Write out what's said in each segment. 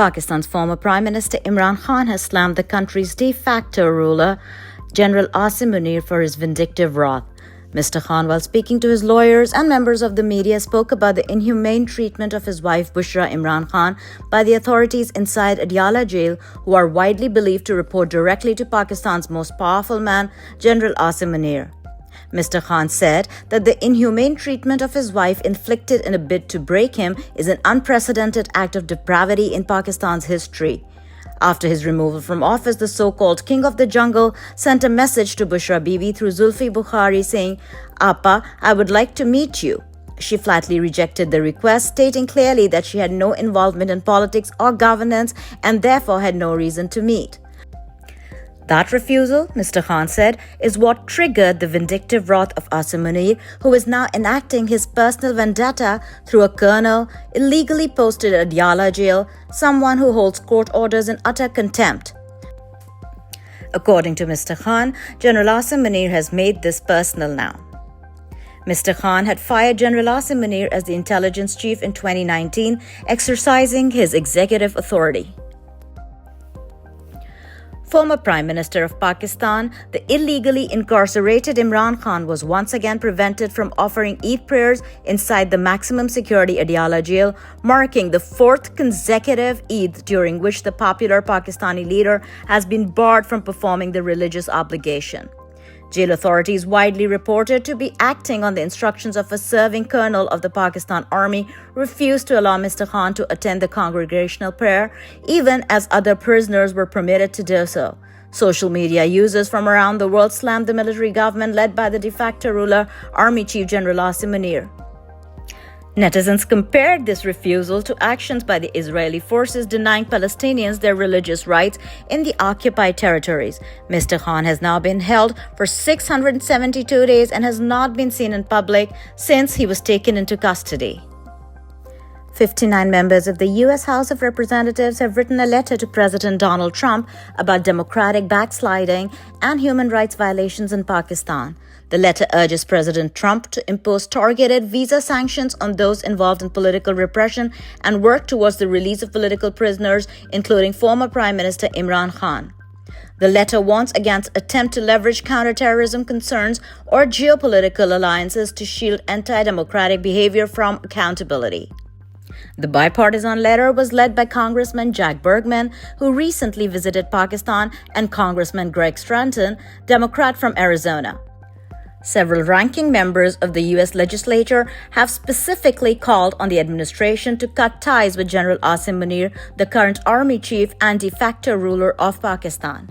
Pakistan's former Prime Minister Imran Khan has slammed the country's de facto ruler, General Asim Munir, for his vindictive wrath. Mr. Khan, while speaking to his lawyers and members of the media, spoke about the inhumane treatment of his wife Bushra Imran Khan by the authorities inside Adiala Jail, who are widely believed to report directly to Pakistan's most powerful man, General Asim Munir. Mr. Khan said that the inhumane treatment of his wife inflicted in a bid to break him is an unprecedented act of depravity in Pakistan's history. After his removal from office, the so-called King of the Jungle sent a message to Bushra Bibi through Zulfi Bukhari saying, "Appa, I would like to meet you." She flatly rejected the request, stating clearly that she had no involvement in politics or governance and therefore had no reason to meet. That refusal, Mr. Khan said, is what triggered the vindictive wrath of Asim Munir, who is now enacting his personal vendetta through a colonel illegally posted at Adiala Jail, someone who holds court orders in utter contempt. According to Mr. Khan, General Asim Munir has made this personal now. Mr. Khan had fired General Asim Munir as the intelligence chief in 2019, exercising his executive authority. Former Prime Minister of Pakistan, the illegally incarcerated Imran Khan was once again prevented from offering Eid Prayers inside the maximum security Adiala Jail, marking the fourth consecutive Eid during which the popular Pakistani leader has been barred from performing the religious obligation. Jail authorities widely reported to be acting on the instructions of a serving colonel of the Pakistan Army refused to allow Mr. Khan to attend the congregational prayer, even as other prisoners were permitted to do so. Social media users from around the world slammed the military government led by the de facto ruler, Army Chief General Asim Munir. Netizens compared this refusal to actions by the Israeli forces denying Palestinians their religious rights in the occupied territories. Mr. Khan has now been held for 672 days and has not been seen in public since he was taken into custody. 59 members of the U.S. House of Representatives have written a letter to President Donald Trump about democratic backsliding and human rights violations in Pakistan. The letter urges President Trump to impose targeted visa sanctions on those involved in political repression and work towards the release of political prisoners, including former Prime Minister Imran Khan. The letter warns against attempts to leverage counterterrorism concerns or geopolitical alliances to shield anti-democratic behavior from accountability. The bipartisan letter was led by Congressman Jack Bergman, who recently visited Pakistan, and Congressman Greg Stanton, Democrat from Arizona. Several ranking members of the U.S. legislature have specifically called on the administration to cut ties with General Asim Munir, the current army chief and de facto ruler of Pakistan.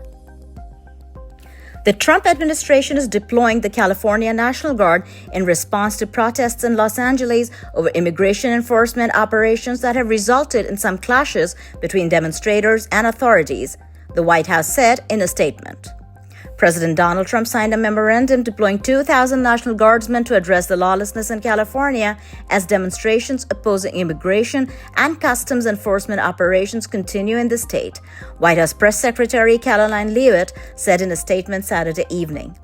The Trump administration is deploying the California National Guard in response to protests in Los Angeles over immigration enforcement operations that have resulted in some clashes between demonstrators and authorities, the White House said in a statement. President Donald Trump signed a memorandum deploying 2,000 National Guardsmen to address the lawlessness in California as demonstrations opposing immigration and customs enforcement operations continue in the state, White House Press Secretary Caroline Leavitt said in a statement Saturday evening.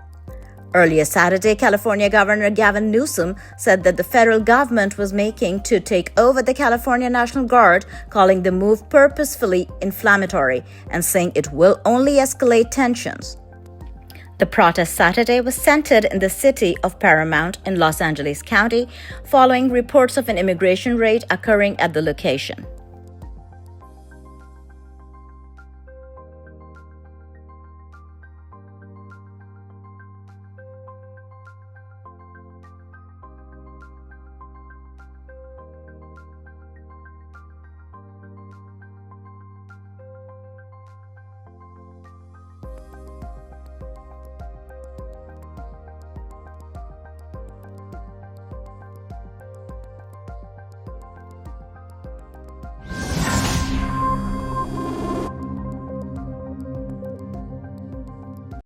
Earlier Saturday, California Governor Gavin Newsom said that the federal government was making to take over the California National Guard, calling the move purposefully inflammatory and saying it will only escalate tensions. The protest Saturday was centered in the city of Paramount in Los Angeles County, following reports of an immigration raid occurring at the location.